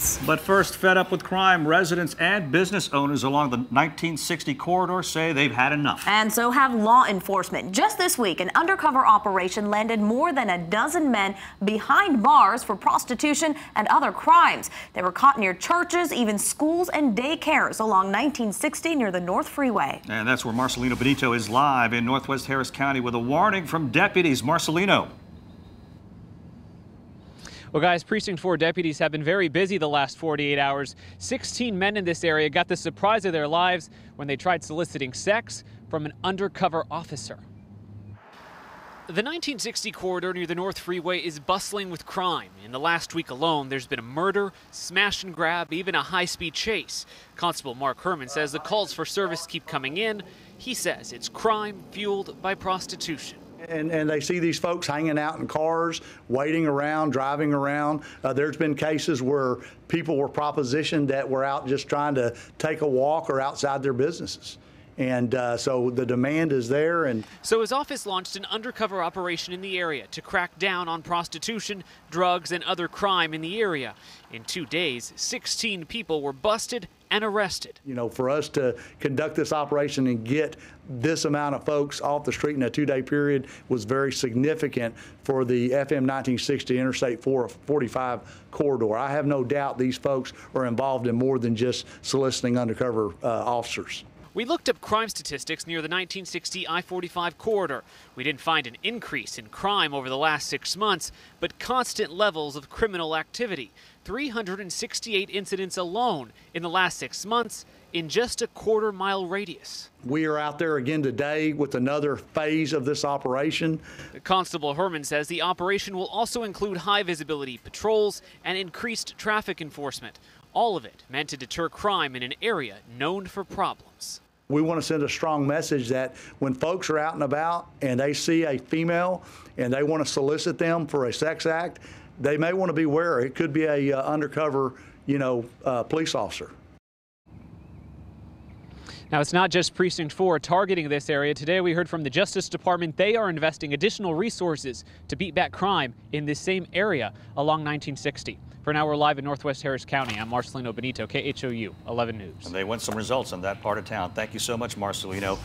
months. But first, fed up with crime, residents and business owners along the 1960 corridor say they've had enough. And so have law enforcement. Just this week, an undercover operation landed more than a dozen men behind bars for prostitution and other crimes. They were caught near churches, even schools and daycares along 1960 near the North Freeway. And that's where Marcelino Benito is live in Northwest Harris County with a warning from deputies. Marcelino. Well, guys, Precinct 4 deputies have been very busy the last 48 hours. 16 men in this area got the surprise of their lives when they tried soliciting sex from an undercover officer. The 1960 corridor near the North Freeway is bustling with crime. In the last week alone, there's been a murder, smash and grab, even a high-speed chase. Constable Mark Herman says the calls for service keep coming in. He says it's crime fueled by prostitution. And they see these folks hanging out in cars, waiting around, driving around. There's been cases where people were propositioned that were out just trying to take a walk or outside their businesses. And so the demand is there. And so his office launched an undercover operation in the area to crack down on prostitution, drugs, and other crime in the area. In 2 days, 16 people were busted and arrested. You know, for us to conduct this operation and get this amount of folks off the street in a 2-day period was very significant for the FM 1960 Interstate 445 corridor. I have no doubt these folks are involved in more than just soliciting undercover officers. We looked up crime statistics near the 1960 I-45 corridor. We didn't find an increase in crime over the last 6 months, but constant levels of criminal activity. 368 incidents alone in the last 6 months in just a quarter-mile radius. We are out there again today with another phase of this operation. Constable Herman says the operation will also include high-visibility patrols and increased traffic enforcement. All of it meant to deter crime in an area known for problems. We want to send a strong message that when folks are out and about and they see a female and they want to solicit them for a sex act, they may want to be wary. It could be a undercover, police officer. Now, it's not just Precinct 4 targeting this area. Today, we heard from the Justice Department. They are investing additional resources to beat back crime in this same area along 1960. For now, we're live in Northwest Harris County. I'm Marcelino Benito, KHOU 11 News. And they want some results in that part of town. Thank you so much, Marcelino.